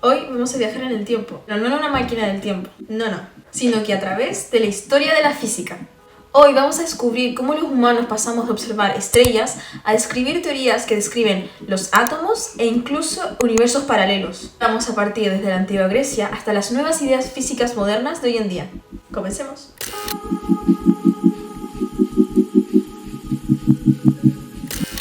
Hoy vamos a viajar en el tiempo, pero no en una máquina del tiempo, no, sino que a través de la historia de la física. Hoy vamos a descubrir cómo los humanos pasamos de observar estrellas a describir teorías que describen los átomos e incluso universos paralelos. Vamos a partir desde la antigua Grecia hasta las nuevas ideas físicas modernas de hoy en día. Comencemos.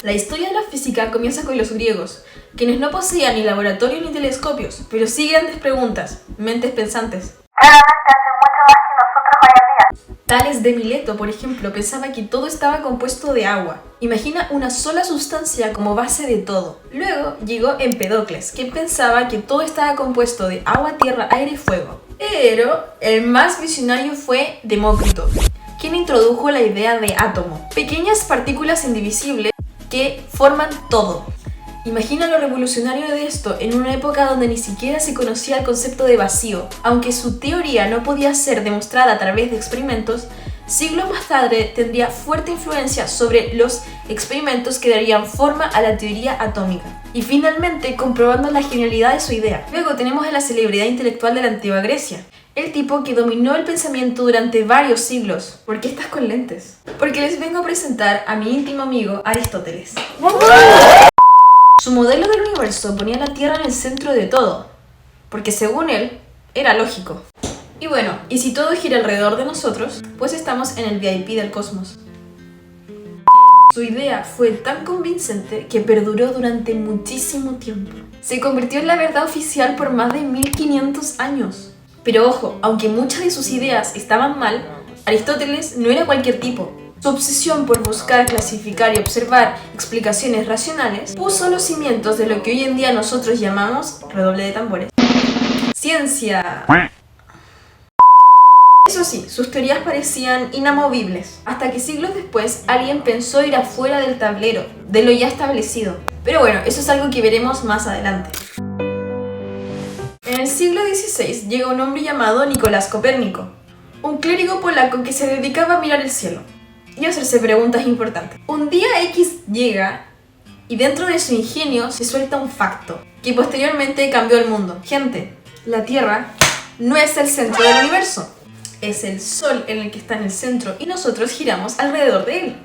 La historia de la física comienza con los griegos, quienes no poseían ni laboratorio ni telescopios, pero sí grandes preguntas, mentes pensantes. Claramente hacen mucho más que nosotros hoy en día. Tales de Mileto, por ejemplo, pensaba que todo estaba compuesto de agua. Imagina una sola sustancia como base de todo. Luego llegó Empedocles, que pensaba que todo estaba compuesto de agua, tierra, aire y fuego. Pero el más visionario fue Demócrito, quien introdujo la idea de átomo, pequeñas partículas indivisibles que forman todo. Imagina lo revolucionario de esto en una época donde ni siquiera se conocía el concepto de vacío. Aunque su teoría no podía ser demostrada a través de experimentos, siglos más tarde tendría fuerte influencia sobre los experimentos que darían forma a la teoría atómica. Y finalmente comprobando la genialidad de su idea. Luego tenemos a la celebridad intelectual de la antigua Grecia. El tipo que dominó el pensamiento durante varios siglos. ¿Por qué estás con lentes? Porque les vengo a presentar a mi íntimo amigo Aristóteles. Su modelo del universo ponía la Tierra en el centro de todo, porque según él, era lógico. Y bueno, ¿y si todo gira alrededor de nosotros? Pues estamos en el VIP del cosmos. Su idea fue tan convincente que perduró durante muchísimo tiempo. Se convirtió en la verdad oficial por más de 1500 años. Pero ojo, aunque muchas de sus ideas estaban mal, Aristóteles no era cualquier tipo. Su obsesión por buscar, clasificar y observar explicaciones racionales puso los cimientos de lo que hoy en día nosotros llamamos, redoble de tambores, ciencia. Eso sí, sus teorías parecían inamovibles, hasta que siglos después alguien pensó ir afuera del tablero, de lo ya establecido. Pero bueno, eso es algo que veremos más adelante. En el siglo XVI llega un hombre llamado Nicolás Copérnico, un clérigo polaco que se dedicaba a mirar el cielo y hacerse preguntas importantes. Un día X llega y dentro de su ingenio se suelta un facto que posteriormente cambió el mundo. Gente, la Tierra no es el centro del universo, es el Sol en el que está en el centro y nosotros giramos alrededor de él.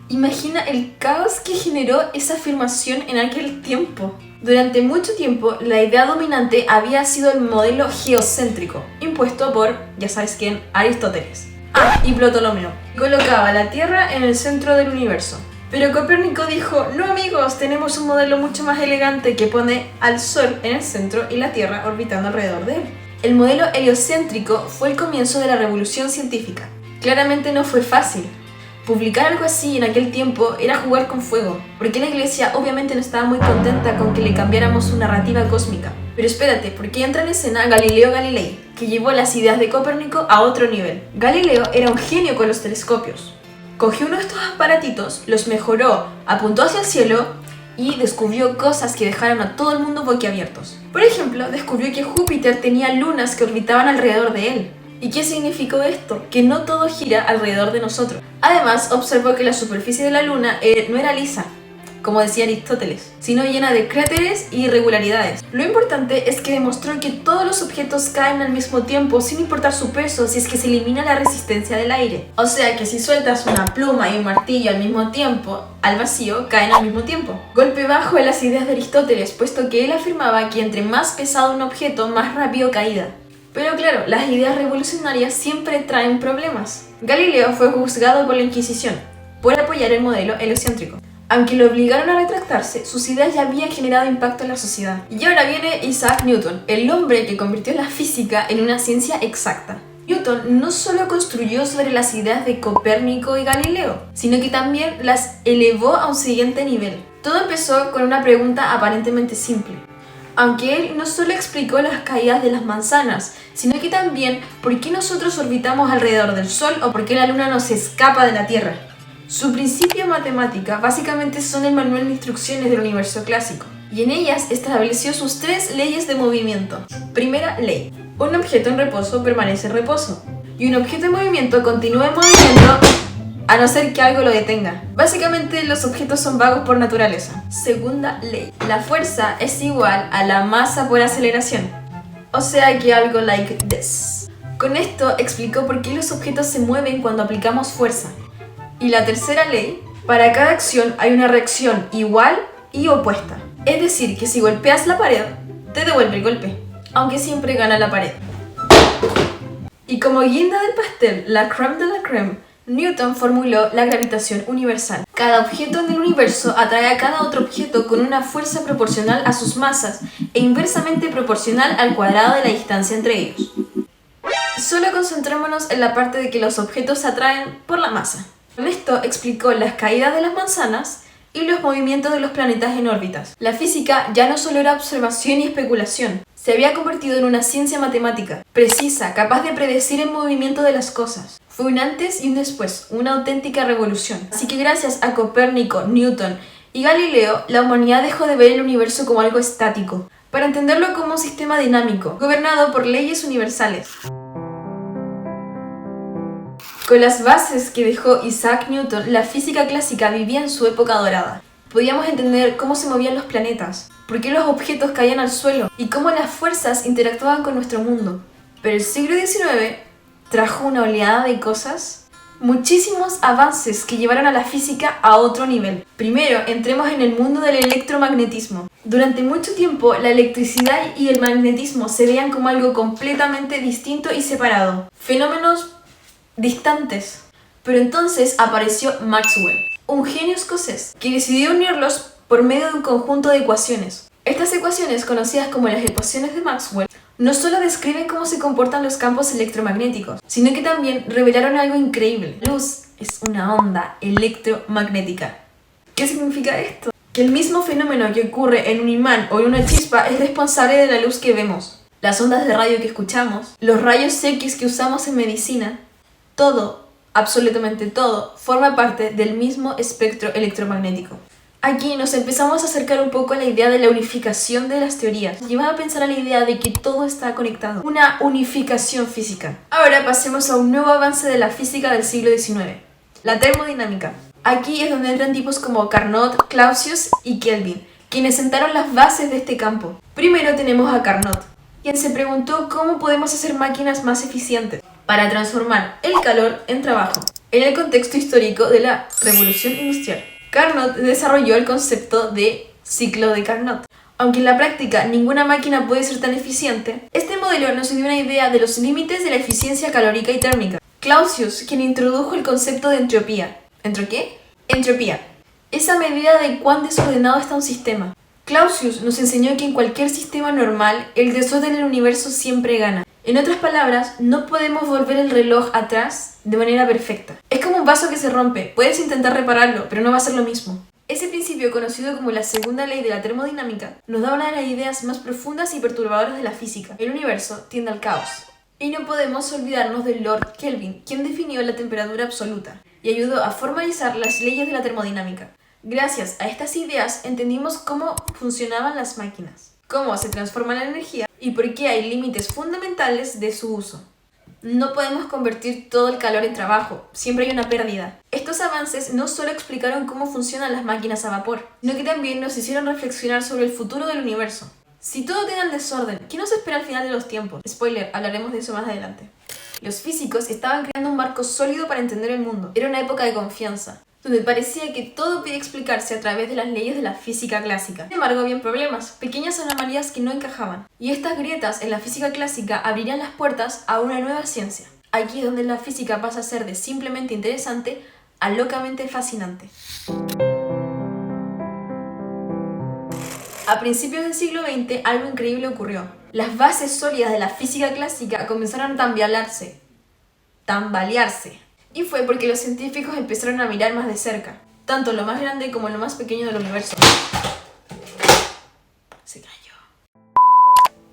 Imagina el caos que generó esa afirmación en aquel tiempo. Durante mucho tiempo, la idea dominante había sido el modelo geocéntrico, impuesto por, ya sabes quién, Aristóteles. Y Ptolomeo, colocaba la Tierra en el centro del universo. Pero Copérnico dijo, no amigos, tenemos un modelo mucho más elegante que pone al Sol en el centro y la Tierra orbitando alrededor de él. El modelo heliocéntrico fue el comienzo de la revolución científica. Claramente no fue fácil. Publicar algo así en aquel tiempo era jugar con fuego, porque la iglesia obviamente no estaba muy contenta con que le cambiáramos su narrativa cósmica. Pero espérate, porque entra en escena Galileo Galilei, que llevó las ideas de Copérnico a otro nivel. Galileo era un genio con los telescopios. Cogió uno de estos aparatitos, los mejoró, apuntó hacia el cielo y descubrió cosas que dejaron a todo el mundo boquiabiertos. Por ejemplo, descubrió que Júpiter tenía lunas que orbitaban alrededor de él. ¿Y qué significó esto? Que no todo gira alrededor de nosotros. Además, observó que la superficie de la Luna no era lisa, como decía Aristóteles, sino llena de cráteres y irregularidades. Lo importante es que demostró que todos los objetos caen al mismo tiempo sin importar su peso si es que se elimina la resistencia del aire. O sea que si sueltas una pluma y un martillo al mismo tiempo, al vacío caen al mismo tiempo. Golpe bajo en las ideas de Aristóteles, puesto que él afirmaba que entre más pesado un objeto, más rápido caía. Pero claro, las ideas revolucionarias siempre traen problemas. Galileo fue juzgado por la Inquisición por apoyar el modelo heliocéntrico. Aunque lo obligaron a retractarse, sus ideas ya habían generado impacto en la sociedad. Y ahora viene Isaac Newton, el hombre que convirtió la física en una ciencia exacta. Newton no solo construyó sobre las ideas de Copérnico y Galileo, sino que también las elevó a un siguiente nivel. Todo empezó con una pregunta aparentemente simple. Aunque él no solo explicó las caídas de las manzanas, sino que también por qué nosotros orbitamos alrededor del Sol o por qué la Luna nos escapa de la Tierra. Su principio matemática básicamente son el manual de instrucciones del universo clásico, y en ellas estableció sus 3 leyes de movimiento. Primera ley: un objeto en reposo permanece en reposo, y un objeto en movimiento continúa en movimiento a no ser que algo lo detenga. Básicamente los objetos son vagos por naturaleza. Segunda ley: la fuerza es igual a la masa por aceleración. O sea que algo like this. Con esto explicó por qué los objetos se mueven cuando aplicamos fuerza. Y la tercera ley, para cada acción hay una reacción igual y opuesta. Es decir, que si golpeas la pared, te devuelve el golpe, aunque siempre gana la pared. Y como guinda del pastel, la crème de la crème, Newton formuló la gravitación universal. Cada objeto en el universo atrae a cada otro objeto con una fuerza proporcional a sus masas e inversamente proporcional al cuadrado de la distancia entre ellos. Solo concentrémonos en la parte de que los objetos se atraen por la masa. Con esto explicó las caídas de las manzanas y los movimientos de los planetas en órbitas. La física ya no solo era observación y especulación, se había convertido en una ciencia matemática, precisa, capaz de predecir el movimiento de las cosas. Fue un antes y un después, una auténtica revolución. Así que gracias a Copérnico, Newton y Galileo, la humanidad dejó de ver el universo como algo estático, para entenderlo como un sistema dinámico, gobernado por leyes universales. Con las bases que dejó Isaac Newton, la física clásica vivía en su época dorada. Podíamos entender cómo se movían los planetas, por qué los objetos caían al suelo y cómo las fuerzas interactuaban con nuestro mundo. Pero el siglo XIX trajo una oleada de cosas, muchísimos avances que llevaron a la física a otro nivel. Primero, entremos en el mundo del electromagnetismo. Durante mucho tiempo, la electricidad y el magnetismo se veían como algo completamente distinto y separado. Fenómenos distantes. Pero entonces apareció Maxwell, un genio escocés, que decidió unirlos por medio de un conjunto de ecuaciones. Estas ecuaciones, conocidas como las ecuaciones de Maxwell, no solo describen cómo se comportan los campos electromagnéticos, sino que también revelaron algo increíble. La luz es una onda electromagnética. ¿Qué significa esto? Que el mismo fenómeno que ocurre en un imán o en una chispa es responsable de la luz que vemos. Las ondas de radio que escuchamos, los rayos X que usamos en medicina, todo, absolutamente todo, forma parte del mismo espectro electromagnético. Aquí nos empezamos a acercar un poco a la idea de la unificación de las teorías. Llevaba a pensar a la idea de que todo está conectado. Una unificación física. Ahora pasemos a un nuevo avance de la física del siglo XIX. La termodinámica. Aquí es donde entran tipos como Carnot, Clausius y Kelvin, quienes sentaron las bases de este campo. Primero tenemos a Carnot, quien se preguntó cómo podemos hacer máquinas más eficientes para transformar el calor en trabajo, en el contexto histórico de la Revolución Industrial. Carnot desarrolló el concepto de ciclo de Carnot. Aunque en la práctica ninguna máquina puede ser tan eficiente, este modelo nos dio una idea de los límites de la eficiencia calórica y térmica. Clausius, quien introdujo el concepto de entropía. ¿Entro qué? Entropía. Esa medida de cuán desordenado está un sistema. Clausius nos enseñó que en cualquier sistema normal, el desorden del universo siempre gana. En otras palabras, no podemos volver el reloj atrás de manera perfecta. Es como un vaso que se rompe, puedes intentar repararlo, pero no va a ser lo mismo. Ese principio, conocido como la segunda ley de la termodinámica, nos da una de las ideas más profundas y perturbadoras de la física. El universo tiende al caos. Y no podemos olvidarnos de Lord Kelvin, quien definió la temperatura absoluta y ayudó a formalizar las leyes de la termodinámica. Gracias a estas ideas entendimos cómo funcionaban las máquinas, cómo se transforma la energía y por qué hay límites fundamentales de su uso. No podemos convertir todo el calor en trabajo, siempre hay una pérdida. Estos avances no solo explicaron cómo funcionan las máquinas a vapor, sino que también nos hicieron reflexionar sobre el futuro del universo. Si todo queda en desorden, ¿qué nos espera al final de los tiempos? Spoiler, hablaremos de eso más adelante. Los físicos estaban creando un marco sólido para entender el mundo. Era una época de confianza, donde parecía que todo podía explicarse a través de las leyes de la física clásica. Sin embargo, había problemas, pequeñas anomalías que no encajaban. Y estas grietas en la física clásica abrirían las puertas a una nueva ciencia. Aquí es donde la física pasa a ser de simplemente interesante a locamente fascinante. A principios del siglo XX, algo increíble ocurrió. Las bases sólidas de la física clásica comenzaron a tambalearse. Y fue porque los científicos empezaron a mirar más de cerca, tanto lo más grande como lo más pequeño del universo. Se cayó.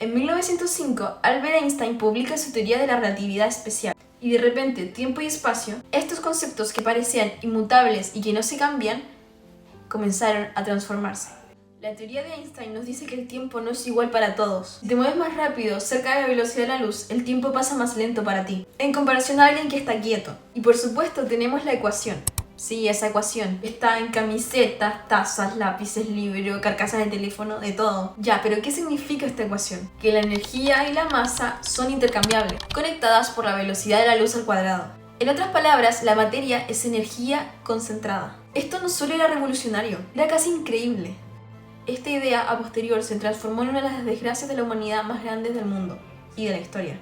En 1905, Albert Einstein publica su teoría de la relatividad especial. Y de repente, tiempo y espacio, estos conceptos que parecían inmutables y que no se cambian, comenzaron a transformarse. La teoría de Einstein nos dice que el tiempo no es igual para todos. Si te mueves más rápido, cerca de la velocidad de la luz, el tiempo pasa más lento para ti, en comparación a alguien que está quieto. Y por supuesto tenemos la ecuación, Sí, esa ecuación. Está en camisetas, tazas, lápices, libros, carcasas de teléfono, de todo. Ya, pero ¿qué significa esta ecuación? Que la energía y la masa son intercambiables, conectadas por la velocidad de la luz al cuadrado. En otras palabras, la materia es energía concentrada. Esto no solo era revolucionario, era casi increíble. Esta idea a posterior se transformó en una de las desgracias de la humanidad más grandes del mundo y de la historia.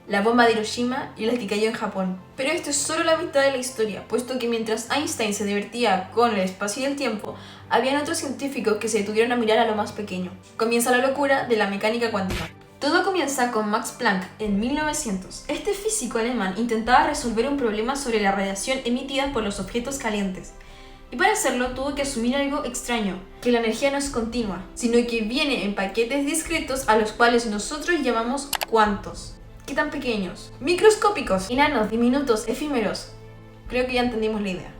La bomba de Hiroshima y la que cayó en Japón. Pero esto es solo la mitad de la historia, puesto que mientras Einstein se divertía con el espacio y el tiempo, habían otros científicos que se detuvieron a mirar a lo más pequeño. Comienza la locura de la mecánica cuántica. Todo comienza con Max Planck en 1900. Este físico alemán intentaba resolver un problema sobre la radiación emitida por los objetos calientes. Y para hacerlo tuvo que asumir algo extraño, que la energía no es continua, sino que viene en paquetes discretos a los cuales nosotros llamamos cuantos. ¿Qué tan pequeños? Microscópicos, enanos, diminutos, efímeros. Creo que ya entendimos la idea.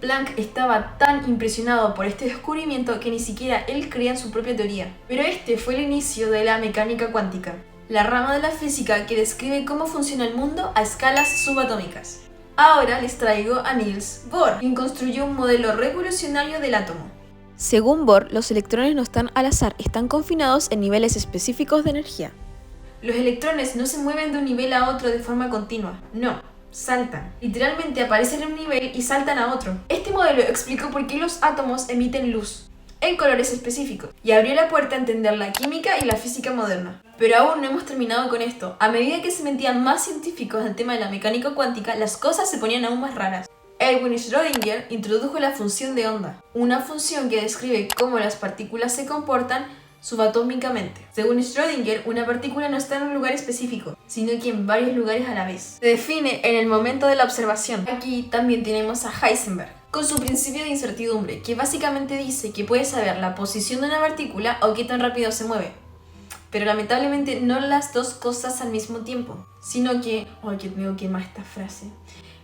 Planck estaba tan impresionado por este descubrimiento que ni siquiera él creía en su propia teoría. Pero este fue el inicio de la mecánica cuántica, la rama de la física que describe cómo funciona el mundo a escalas subatómicas. Ahora les traigo a Niels Bohr, quien construyó un modelo revolucionario del átomo. Según Bohr, los electrones no están al azar, están confinados en niveles específicos de energía. Los electrones no se mueven de un nivel a otro de forma continua, no, saltan. Literalmente aparecen en un nivel y saltan a otro. Este modelo explicó por qué los átomos emiten luz, en colores específicos, y abrió la puerta a entender la química y la física moderna. Pero aún no hemos terminado con esto. A medida que se metían más científicos en el tema de la mecánica cuántica, las cosas se ponían aún más raras. Erwin Schrödinger introdujo la función de onda, una función que describe cómo las partículas se comportan subatómicamente. Según Schrödinger, una partícula no está en un lugar específico, sino que en varios lugares a la vez. Se define en el momento de la observación. Aquí también tenemos a Heisenberg, con su principio de incertidumbre, que básicamente dice que puede saber la posición de una partícula o qué tan rápido se mueve. Pero lamentablemente no las dos cosas al mismo tiempo, sino que... ¡ay, que tengo que más esta frase!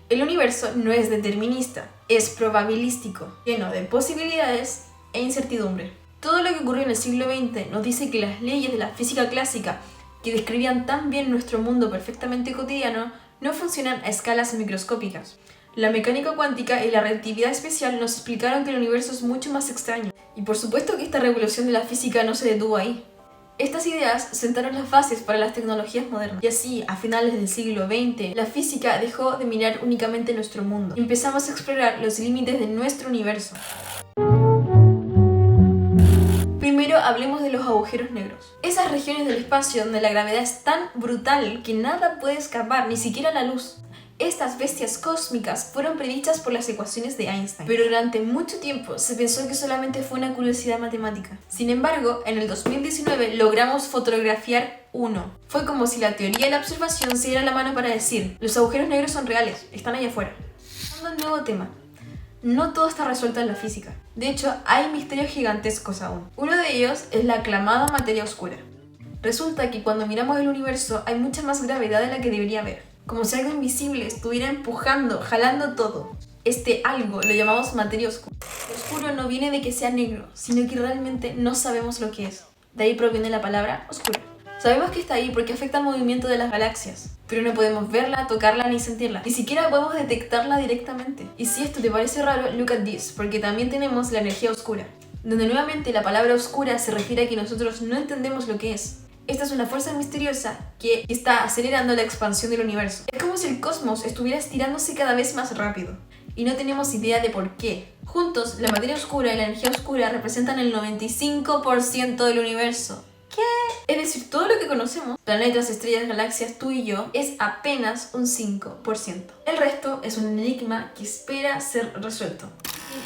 El universo no es determinista, es probabilístico, lleno de posibilidades e incertidumbre. Todo lo que ocurrió en el siglo XX nos dice que las leyes de la física clásica, que describían tan bien nuestro mundo perfectamente cotidiano, no funcionan a escalas microscópicas. La mecánica cuántica y la relatividad especial nos explicaron que el universo es mucho más extraño. Y por supuesto que esta revolución de la física no se detuvo ahí. Estas ideas sentaron las bases para las tecnologías modernas. Y así, a finales del siglo XX, la física dejó de mirar únicamente nuestro mundo. Y empezamos a explorar los límites de nuestro universo. Primero hablemos de los agujeros negros. Esas regiones del espacio donde la gravedad es tan brutal que nada puede escapar, ni siquiera la luz. Estas bestias cósmicas fueron predichas por las ecuaciones de Einstein, pero durante mucho tiempo se pensó que solamente fue una curiosidad matemática. Sin embargo, en el 2019 logramos fotografiar uno. Fue como si la teoría y la observación se dieran la mano para decir: los agujeros negros son reales, están allá afuera. Pasando al nuevo tema. No todo está resuelto en la física. De hecho, hay misterios gigantescos aún. Uno de ellos es la aclamada materia oscura. Resulta que cuando miramos el universo hay mucha más gravedad de la que debería haber. Como si algo invisible estuviera empujando, jalando todo. Este algo lo llamamos materia oscura. Lo oscuro no viene de que sea negro, sino que realmente no sabemos lo que es. De ahí proviene la palabra oscura. Sabemos que está ahí porque afecta al movimiento de las galaxias, pero no podemos verla, tocarla ni sentirla. Ni siquiera podemos detectarla directamente. Y si esto te parece raro, look at this, porque también tenemos la energía oscura, donde nuevamente la palabra oscura se refiere a que nosotros no entendemos lo que es. Esta es una fuerza misteriosa que está acelerando la expansión del universo. Es como si el cosmos estuviera estirándose cada vez más rápido, y no tenemos idea de por qué. Juntos, la materia oscura y la energía oscura representan el 95% del universo. ¿Qué? Es decir, todo lo que conocemos, planetas, estrellas, galaxias, tú y yo, es apenas un 5%. El resto es un enigma que espera ser resuelto.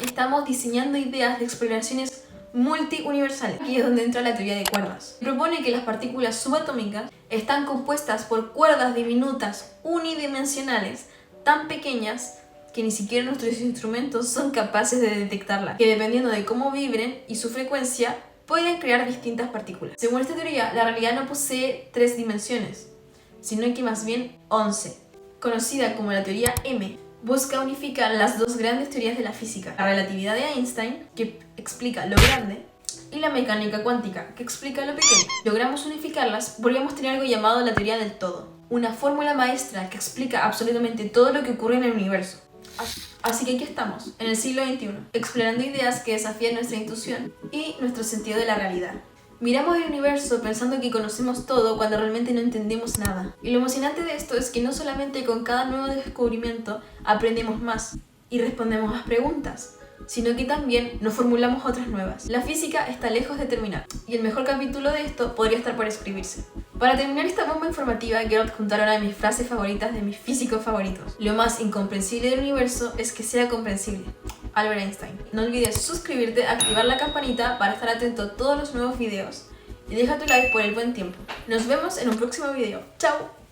Estamos diseñando ideas de exploraciones multiuniversales. Aquí es donde entra la teoría de cuerdas. Propone que las partículas subatómicas están compuestas por cuerdas diminutas unidimensionales tan pequeñas que ni siquiera nuestros instrumentos son capaces de detectarlas, que dependiendo de cómo vibren y su frecuencia, pueden crear distintas partículas. Según esta teoría, la realidad no posee 3 dimensiones, sino que más bien 11. Conocida como la teoría M, busca unificar las dos grandes teorías de la física, la relatividad de Einstein, que explica lo grande, y la mecánica cuántica, que explica lo pequeño. Logramos unificarlas, podríamos tener algo llamado la teoría del todo, una fórmula maestra que explica absolutamente todo lo que ocurre en el universo. Así que aquí estamos, en el siglo XXI, explorando ideas que desafían nuestra intuición y nuestro sentido de la realidad. Miramos el universo pensando que conocemos todo cuando realmente no entendemos nada. Y lo emocionante de esto es que no solamente con cada nuevo descubrimiento aprendemos más y respondemos más preguntas, sino que también nos formulamos otras nuevas. La física está lejos de terminar, y el mejor capítulo de esto podría estar por escribirse. Para terminar esta bomba informativa, quiero adjuntar una de mis frases favoritas de mis físicos favoritos. Lo más incomprensible del universo es que sea comprensible. Albert Einstein. No olvides suscribirte, activar la campanita para estar atento a todos los nuevos videos. Y deja tu like por el buen tiempo. Nos vemos en un próximo video. ¡Chao!